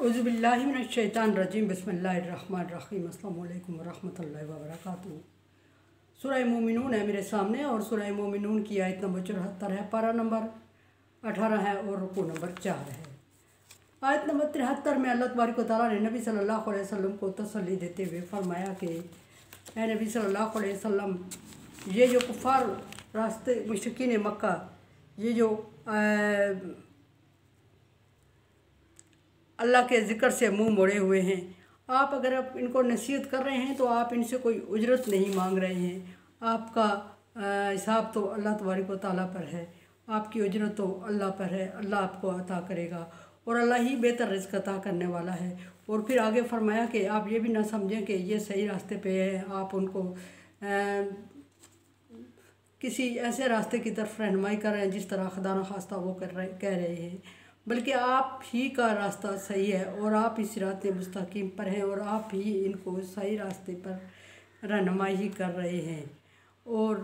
औज़ुबिल्लाहिमिनश्शैतानिर्रजीम बिस्मिल्लाहिर्रहमानिर्रहीम अस्सलामु अलैकुम वरहमतुल्लाहि वबरकातुहू। सूरह मोमिनून है मेरे सामने और सूरह मोमिनून की आयत नंबर 74 है, पारा नंबर 18 है और रुकू नंबर 4 है। आयत नंबर 73 में अल्लाह तबारक व तआला ने नबी सल्लल्लाहु अलैहि वसल्लम को तसल्ली देते हुए फरमाया कि ए नबी सल्लल्लाहु अलैहि वसल्लम, ये जो कुफ़ार रास्ते मुशरिकीन मक्का, ये जो अल्लाह के ज़िक्र से मुंह मोड़े हुए हैं, आप अगर आप इनको नसीहत कर रहे हैं तो आप इनसे कोई उजरत नहीं मांग रहे हैं। आपका हिसाब तो अल्लाह तबारक व तआला पर है, आपकी उजरत तो अल्लाह पर है, अल्लाह आपको अता करेगा और अल्लाह ही बेहतर रिज़्क़ अता करने वाला है। और फिर आगे फरमाया कि आप ये भी ना समझें कि ये सही रास्ते पे है, आप उनको किसी ऐसे रास्ते की तरफ रहनुमाई कर रहे हैं जिस तरह खुदा न खास्ता वो कह रहे हैं, बल्कि आप ही का रास्ता सही है और आप इस रास्ते मुस्तकीम पर हैं और आप ही इनको सही रास्ते पर रहनुमाई ही कर रहे हैं। और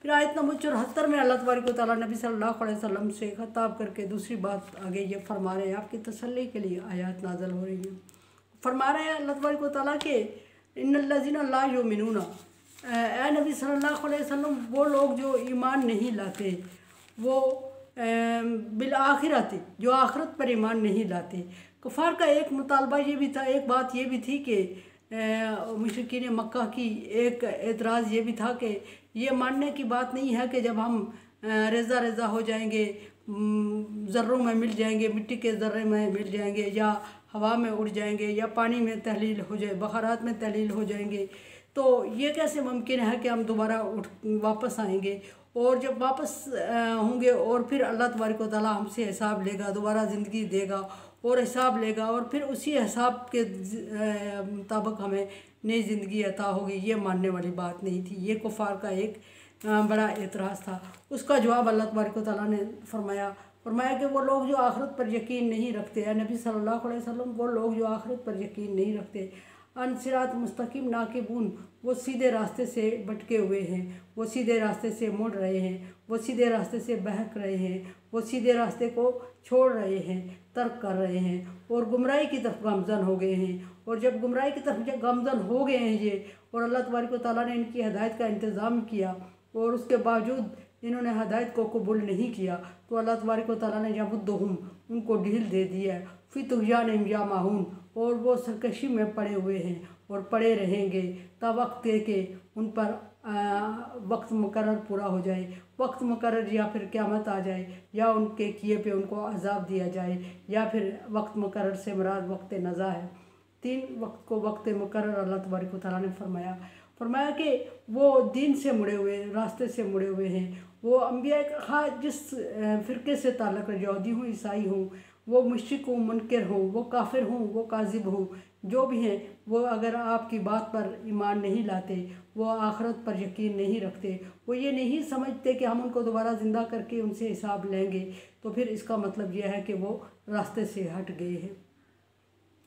फिर आयत नंबर 74 में अल्लाह तबारक व तआला नबी सल्लल्लाहु अलैहि वसल्लम से खिताब करके दूसरी बात आगे ये फरमा रहे हैं, आपकी तसल्ली के लिए आयत नाज़िल हो रही हैं। फरमा रहे हैं अल्लाह तबारक व तआला के इन्नल्लज़ीना ला युमिनूना, ए नबी सल्लल्लाहु अलैहि वसल्लम, वो लोग जो ईमान नहीं लाते, वो बिल आखिरत, जो आखिरत पर ईमान नहीं लाते। कुफार का एक मुतालबा ये भी था, एक बात ये भी थी कि मुशरिकीन मक्का की एक एतराज़ ये भी था कि ये मानने की बात नहीं है कि जब हम रेज़ा रेज़ा हो जाएंगे, ज़र्रों में मिल जाएंगे, मिट्टी के ज़र्रे में मिल जाएंगे, या हवा में उड़ जाएंगे, या पानी में तहलील हो जाए, बखारात में तहलील हो जाएंगे, तो ये कैसे मुमकिन है कि हम दोबारा वापस आएंगे। और जब वापस होंगे और फिर अल्लाह तबारक व तआला हमसे हिसाब लेगा, दोबारा ज़िंदगी देगा और हिसाब लेगा और फिर उसी हिसाब के मुताबिक हमें नई ज़िंदगी अता होगी, ये मानने वाली बात नहीं थी। ये कुफार का एक बड़ा एतराज़ था। उसका जवाब अल्लाह तबारक व तआला ने फरमाया कि वो लोग जो आखिरत पर यकीन नहीं रखते हैं, नबी सल्लल्लाहु अलैहि वसल्लम, वो लोग जो आखिरत पर यकीन नहीं रखते, अन सिरात मुस्तकीम नाकिबून, वो सीधे रास्ते से भटके हुए हैं, वो सीधे रास्ते से मुड़ रहे हैं, वो सीधे रास्ते से बहक रहे हैं, वो सीधे रास्ते को छोड़ रहे हैं, तर्क कर रहे हैं और गुमराही की तरफ गामज़न हो गए हैं। और जब गुमराही की तरफ जब गामज़न हो गए हैं ये, और अल्लाह तबारक व तआला ने इनकी हिदायत का इंतज़ाम किया और उसके बावजूद इन्होंने हिदायत को कबूल नहीं किया, तो अल्लाह तबारक व तआला ने यमुद्दुहुम, उनको ढील दे दिया है, फ़ी तुग़यानिहिम यामहून, और वो सरकशी में पड़े हुए हैं और पड़े रहेंगे ता वक्त के उन पर वक्त मुकर्रर पूरा हो जाए, वक्त मुकर्रर, या फिर क़यामत आ जाए, या उनके किए पे उनको अज़ाब दिया जाए, या फिर वक्त मुकर्रर से मुराद वक्त नज़ा है। 3 वक्त को वक्त मुकर्रर अल्लाह तबारक व तआला ने फरमाया कि वो दीन से मुड़े हुए, रास्ते से मुड़े हुए हैं। वो अंबिया ख़ा जिस फ़िरके से ताल्लुक़, यहूदी हूँ, ईसाई हूँ, वो मुश्रिक हूँ, मुनकर हूँ, वो काफिर हूँ, वो काज़िब हूँ, जो भी हैं, वो अगर आपकी बात पर ईमान नहीं लाते, वो आखिरत पर यकीन नहीं रखते, वो ये नहीं समझते कि हम उनको दोबारा ज़िंदा करके उनसे हिसाब लेंगे, तो फिर इसका मतलब यह है कि वो रास्ते से हट गए हैं,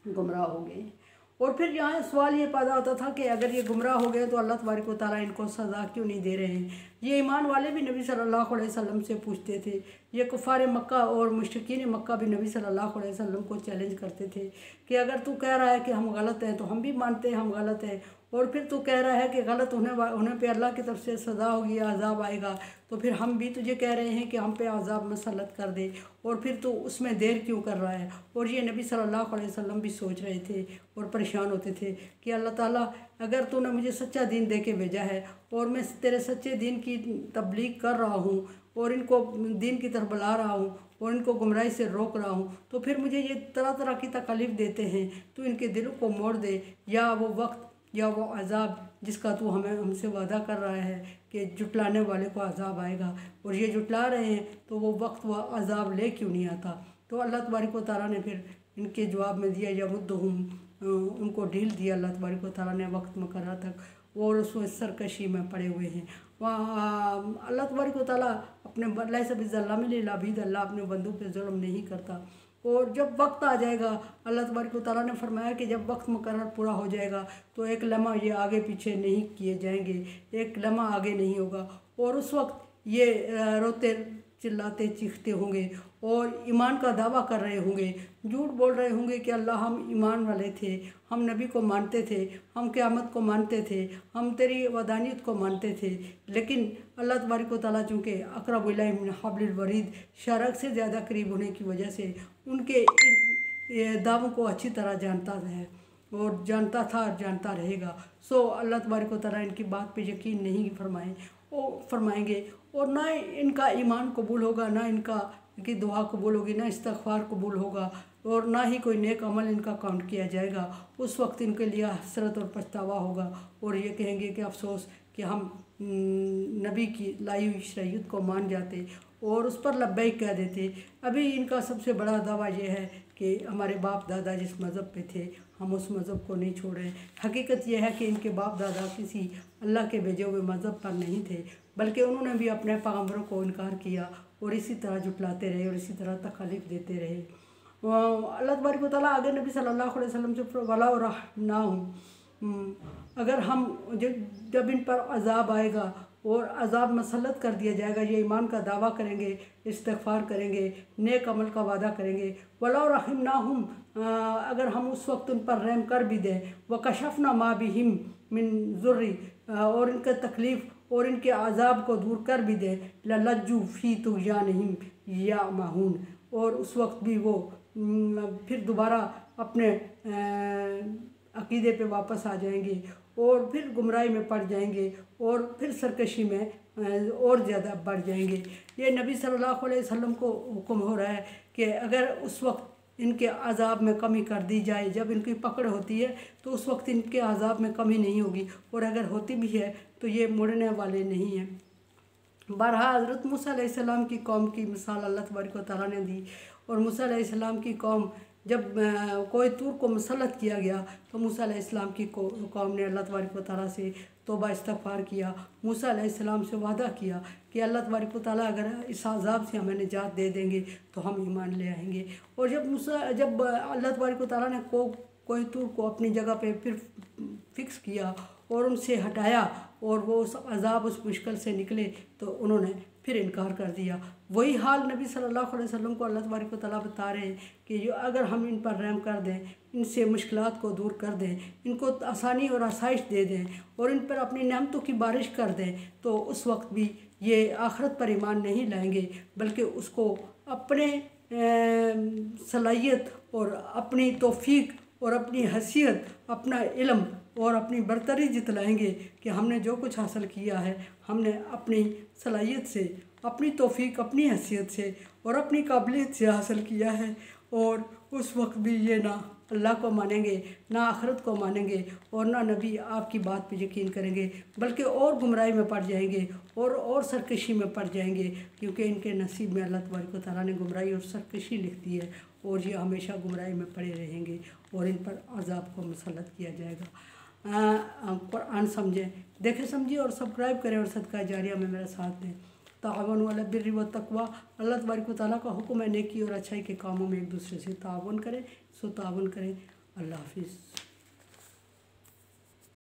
गुमराह हो गए हैं। और फिर यहाँ सवाल ये पैदा होता था कि अगर ये गुमराह हो गए तो अल्लाह तबारक व तआला इनको सज़ा क्यों नहीं दे रहे हैं। ये ईमान वाले भी नबी सल्लल्लाहु अलैहि वसल्लम से पूछते थे, ये कुफ़ार मक्का और मुशरिकीन मक्का भी नबी सल्लल्लाहु अलैहि वसल्लम को चैलेंज करते थे कि अगर तू कह रहा है कि हम गलत हैं तो हम भी मानते हैं हम गलत हैं, और फिर तू कह रहा है कि गलत होने पे अल्लाह की तरफ से सज़ा होगी, अज़ाब आएगा, तो फिर हम भी तुझे कह रहे हैं कि हम पे अज़ाब मसल्लत कर दे, और फिर तू उसमें देर क्यों कर रहा है। और ये नबी सल्लल्लाहु अलैहि वसल्लम भी सोच रहे थे और परेशान होते थे कि अल्लाह ताला, अगर तूने मुझे सच्चा दीन दे के भेजा है और मैं तेरे सच्चे दीन की तबलीग कर रहा हूँ और इनको दीन की तरफ बुला रहा हूँ और इनको गुमराही से रोक रहा हूँ, तो फिर मुझे ये तरह तरह की तकलीफ़ देते हैं, तो इनके दिलों को मोड़ दे, या वो वक्त या वो अज़ाब जिसका तू हमसे वादा कर रहा है कि जुटलाने वाले को अज़ाब आएगा, और ये जुटला रहे हैं, तो वो वक्त व अज़ाब ले क्यों नहीं आता। तो अल्लाह तबारक व तआला ने फिर इनके जवाब में दिया यमुद्दुहुम, उनको ढील दिया अल्लाह तबारक व तआला ने वक्त मुकर्रर तक, और उसमें सरकशी में पड़े हुए हैं। वहाँ अल्लाह तबारक व तआला अपने लैसा बिज़्ज़ल्लामिल लिल अबीद, अल्लाह अपने बंदों पे जुल्म नहीं करता। और जब वक्त आ जाएगा, अल्लाह तबारक व तआला ने फरमाया कि जब वक्त मुकर्रर पूरा हो जाएगा तो एक लम्हा ये आगे पीछे नहीं किए जाएंगे, एक लम्हा आगे नहीं होगा, और उस वक्त ये रोते चिल्लाते चीखते होंगे और ईमान का दावा कर रहे होंगे, झूठ बोल रहे होंगे कि अल्लाह हम ईमान वाले थे, हम नबी को मानते थे, हम क़यामत को मानते थे, हम तेरी वदानियत को मानते थे। लेकिन अल्लाह तबारक व तआला चूँकि अक़रबु इलैहि मिन हब्लिल वरीद, शारक से ज़्यादा करीब होने की वजह से उनके इन दावों को अच्छी तरह जानता है और जानता था और जानता रहेगा। सो अल्लाह तबारक व तआला इनकी बात पे यकीन नहीं फरमाएंगे और ना इनका ईमान कबूल होगा, ना इनका की दुआ कबूल होगी, ना इस्तग़फ़ार कबूल होगा और ना ही कोई नेक अमल इनका काउंट किया जाएगा। उस वक्त इनके लिए हसरत और पछतावा होगा और ये कहेंगे कि अफसोस कि हम नबी की लाई हुई शरीयत को मान जाते और उस पर लब्बैक कह देते। अभी इनका सबसे बड़ा दावा ये है कि हमारे बाप दादा जिस मज़हब पे थे हम उस मज़हब को नहीं छोड़े। हकीकत यह है कि इनके बाप दादा किसी अल्लाह के भेजे हुए मज़हब पर नहीं थे, बल्कि उन्होंने भी अपने पैगम्बरों को इनकार किया और इसी तरह जुटलाते रहे और इसी तरह तकलीफ़ देते रहे। अल्लाह तबारक व तआला आगे नबी सल्लल्लाहु अलैहि वसल्लम से वला रहनाहुम, अगर हम जब इन पर अज़ाब आएगा और अज़ाब मसलत कर दिया जाएगा, ये ईमान का दावा करेंगे, इस्तग़फ़ार करेंगे, नेक अमल का वादा करेंगे, वला रहमनाहुम, अगर हम उस वक्त उन पर रहम कर भी दें, व कशफ़ना मा बिहिम मिन ज़ुर्री, और इनका तकलीफ़ और इनके अज़ाब को दूर कर भी दें, ललज्जू फ़ी तुग़यानिहिम यामहून, और उस वक्त भी वो फिर दोबारा अपने अक़ीदे पे वापस आ जाएंगे और फिर गुमराही में पड़ जाएंगे और फिर सरकशी में और ज़्यादा बढ़ जाएंगे। ये नबी सल्लल्लाहु अलैहि वसल्लम को हुक्म हो रहा है कि अगर उस वक्त इनके अज़ाब में कमी कर दी जाए, जब इनकी पकड़ होती है तो उस वक्त इनके अज़ाब में कमी नहीं होगी और अगर होती भी है तो ये मुड़ने वाले नहीं हैं। बहरहाल हज़रत मूसा अलैहिस्सलाम की कौम की मिसाल अल्लाह तबारक व तआला ने दी और मूसा अलैहिस्सलाम की कौम जब कोई तूर को मुसल्लत किया गया तो मूसा अलैहिस्सलाम की कौम ने अल्लाह तबारक व तआला से तौबा इस्तग़फ़ार किया। मूसा अलैहिस्सलाम से वादा किया कि अल्लाह तबारक व तआला अगर इस अज़ाब से हमें निजात दे देंगे तो हम ईमान ले आएंगे। और जब अल्लाह तबारक व तआला ने कोई तूर को अपनी जगह पे फिर फिक्स किया और उनसे हटाया और वो उस अज़ाब उस मुश्किल से निकले तो उन्होंने फिर इनकार कर दिया। वही हाल नबी सल्लल्लाहु अलैहि वसल्लम को अल्लाह तबारक व तआला बता रहे हैं कि जो अगर हम इन पर रहम कर दें, इनसे मुश्किलात को दूर कर दें, इनको आसानी और आसाइश दे दें और इन पर अपनी नेमतों की बारिश कर दें तो उस वक्त भी ये आखिरत पर ईमान नहीं लाएंगे, बल्कि उसको अपने सलाहियत और अपनी तौफीक और अपनी हैसियत, अपना इल्म और अपनी बरतरी जितलाएंगे कि हमने जो कुछ हासिल किया है हमने अपनी सलाहियत से, अपनी तौफीक, अपनी हैसियत से और अपनी काबिलियत से हासिल किया है। और उस वक्त भी ये ना अल्लाह को मानेंगे, ना आखिरत को मानेंगे और ना नबी आपकी बात पे यकीन करेंगे, बल्कि और गुमराही में पड़ जाएंगे और सरकशी में पड़ जाएंगे, क्योंकि इनके नसीब में अल्लाह तबारक व तआला ने गुमराही और सरकशी लिख दी है और ये हमेशा गुमराही में पड़े रहेंगे और इन पर अज़ाब को मुसल्लत किया जाएगा। कुरान समझें, देखें, समझिए और सब्सक्राइब करें और सदका जारिया में मेरा साथ दें। ताअवनु अलल बिर्रि व तक़वा, अल्लाह तबारक व तआला का हुक्म है नेकी और अच्छाई के कामों में एक दूसरे से ताअवुन करें, सो ताअवुन करें। अल्लाह हाफ़िज़।